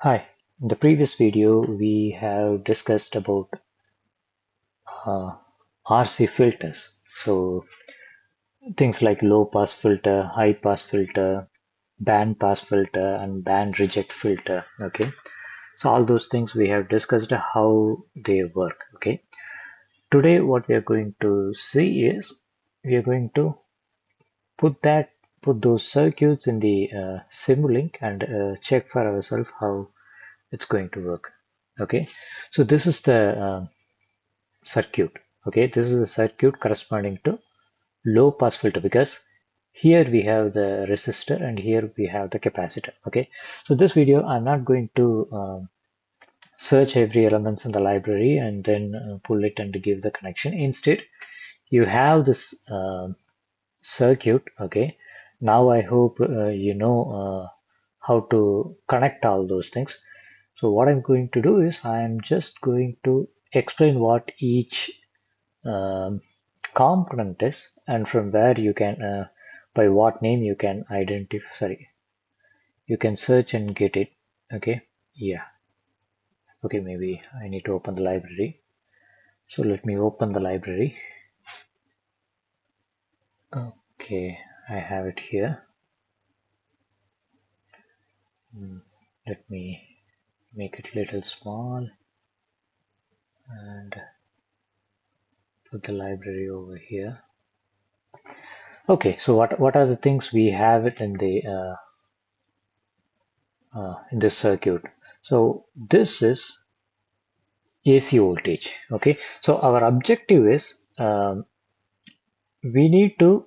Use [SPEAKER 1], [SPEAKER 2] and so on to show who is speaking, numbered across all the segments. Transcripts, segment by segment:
[SPEAKER 1] Hi, in the previous video we have discussed about uh, RC filters. So things like low pass filter, high pass filter, band pass filter and band reject filter. Okay. So all those things we have discussed how they work. Okay. Today what we are going to see is we are going to put that put those circuits in the simulink and check for ourselves how it's going to work. Okay. So this is the circuit. Okay, this is the circuit corresponding to low pass filter because here we have the resistor and here we have the capacitor. Okay, so this video I'm not going to search every elements in the library and then pull it and give the connection. Instead, you have this circuit. Okay, now I hope you know how to connect all those things. So what I'm going to do is I'm just going to explain what each um, component is and from where you can by what name you can identify, sorry, you can search and get it. Okay, yeah, okay, maybe I need to open the library, so let me open the library. Okay, I have it here. Let me make it little small and put the library over here. Okay, so what are the things we have it in this circuit? So this is AC voltage. Okay, so our objective is we need to,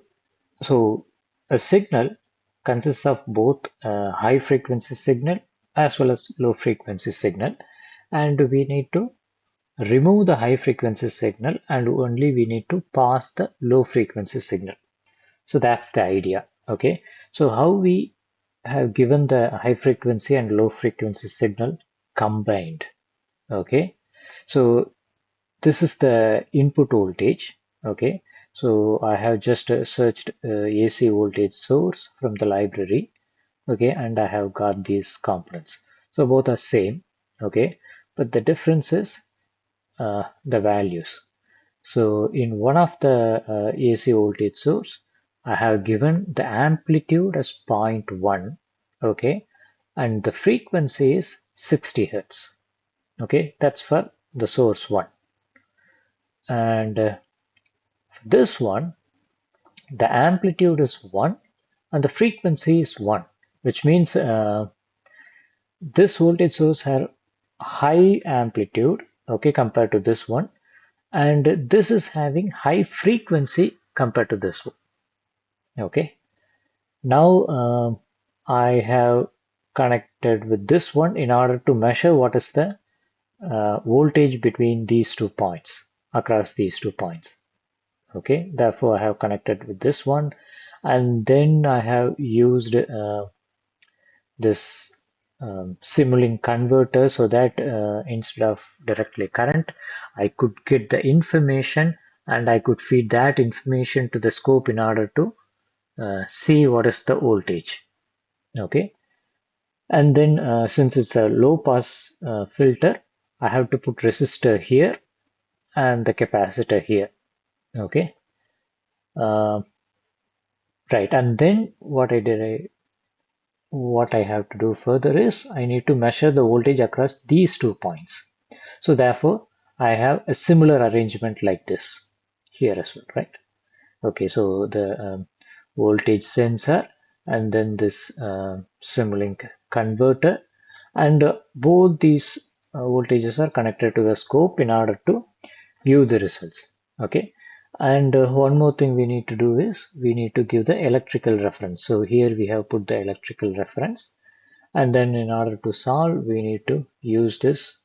[SPEAKER 1] so a signal consists of both high frequency signal as well as low frequency signal, and we need to remove the high frequency signal and only we need to pass the low frequency signal. So that's the idea. Okay, so how we have given the high frequency and low frequency signal combined. Okay, so this is the input voltage. Okay, so I have just searched AC voltage source from the library. Okay, and I have got these components, so both are same. Okay, but the difference is the values. So in one of the AC voltage source I have given the amplitude as 0.1. Okay, and the frequency is 60 hertz. Okay, that's for the source 1. And this one, the amplitude is 1 and the frequency is 1, which means this voltage source has high amplitude, okay, compared to this one, and this is having high frequency compared to this one. Okay, now I have connected with this one in order to measure what is the voltage between these 2 points, across these 2 points. Okay, therefore I have connected with this one, and then I have used this simulink converter so that instead of directly current I could get the information and I could feed that information to the scope in order to see what is the voltage. Okay, and then since it's a low pass filter, I have to put resistor here and the capacitor here. Okay, uh, right, and then what I have to do further is I need to measure the voltage across these 2 points. So therefore I have a similar arrangement like this here as well, right? Okay, so the voltage sensor and then this simulink converter, and both these voltages are connected to the scope in order to view the results. Okay, and one more thing we need to do is we need to give the electrical reference. So here we have put the electrical reference, and then in order to solve we need to use this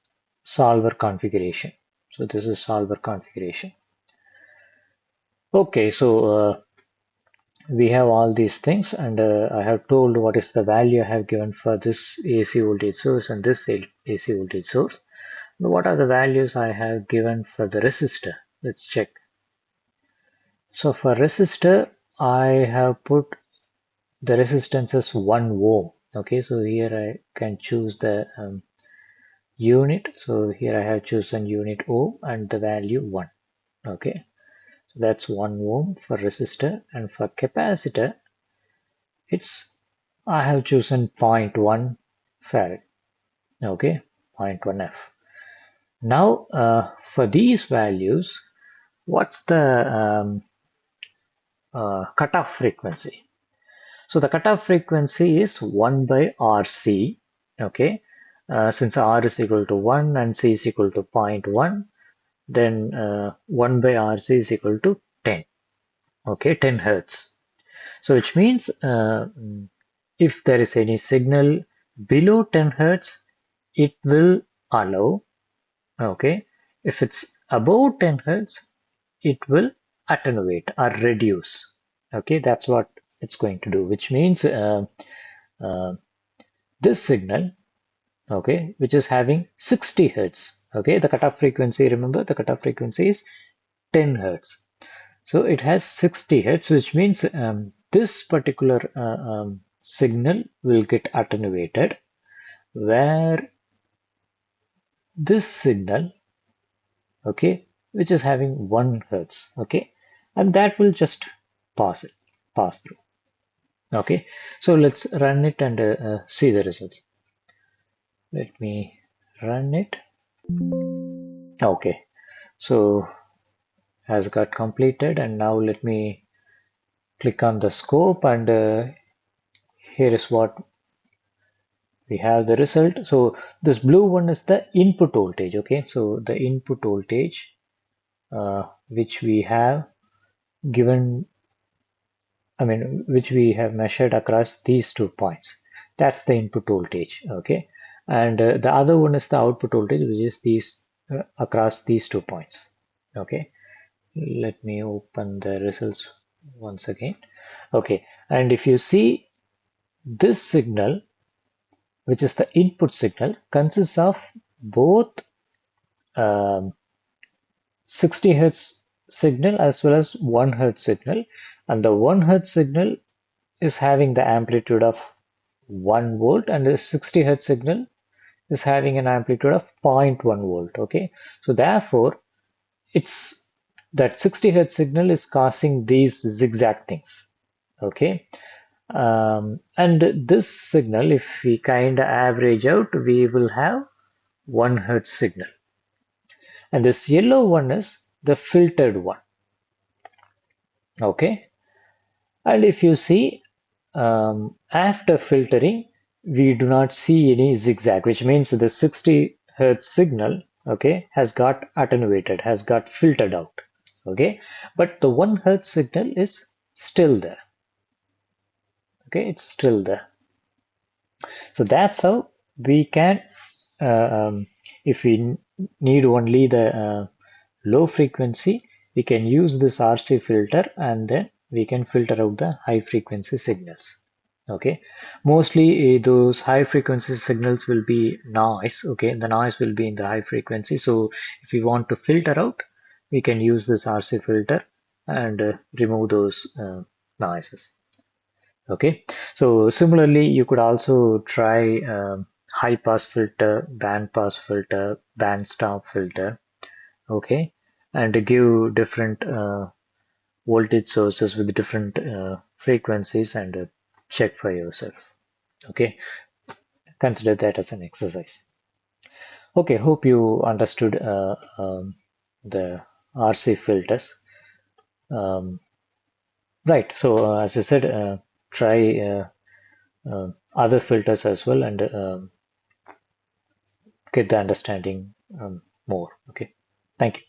[SPEAKER 1] solver configuration. So this is solver configuration. Okay, so we have all these things, and I have told what is the value I have given for this AC voltage source and this AC voltage source. What are the values I have given for the resistor? Let's check. So for resistor, I have put the resistance as 1 ohm. Okay, so here I can choose the unit. So here I have chosen unit ohm and the value 1. Okay, so that's 1 ohm for resistor, and for capacitor it's I have chosen zero point 0.1 farad. Okay, zero point 0.1 F. Now for these values, what's the cutoff frequency? So the cutoff frequency is 1 by RC. Okay, since R is equal to 1 and C is equal to zero point 0.1, then 1 by RC is equal to 10. Okay, 10 hertz. So which means if there is any signal below 10 hertz, it will allow. Okay, if it's above 10 hertz, it will attenuate or reduce. Okay, that's what it's going to do, which means uh, this signal, okay, which is having 60 hertz. Okay, the cutoff frequency, remember the cutoff frequency is 10 hertz. So it has 60 hertz, which means this particular signal will get attenuated, where this signal, okay, which is having 1 hertz, okay, and that will just pass through. Okay, so let's run it and see the results. Let me run it. Okay, so has got completed, and now let me click on the scope, and here is what we have the result. So this blue one is the input voltage. Okay, so the input voltage which we have given, which we have measured across these 2 points. That's the input voltage. Okay, and the other one is the output voltage, which is these across these 2 points. Okay, let me open the results once again. Okay, and if you see, this signal, which is the input signal, consists of both um, 60 hertz signal as well as 1 hertz signal, and the 1 hertz signal is having the amplitude of 1 volt, and the 60 hertz signal is having an amplitude of 0.1 volt. Okay, so therefore it's that 60 hertz signal is causing these zigzag things. Okay, and this signal, if we kind of average out, we will have 1 hertz signal, and this yellow one is the filtered one. Okay, and if you see, after filtering, we do not see any zigzag, which means the 60 hertz signal, okay, has got attenuated, has got filtered out. Okay, but the 1 hertz signal is still there. Okay, it's still there. So that's how we can, if we need only the low frequency, we can use this RC filter, and then we can filter out the high frequency signals. Okay, mostly those high frequency signals will be noise. Okay, the noise will be in the high frequency. So if we want to filter out, we can use this RC filter and remove those noises. Okay, so similarly, you could also try high pass filter, band pass filter, band stop filter. Okay, and to give different voltage sources with different frequencies, and check for yourself. Okay, consider that as an exercise. Okay, hope you understood the RC filters. Um, right, so as I said, try other filters as well, and get the understanding more. Okay, thank you.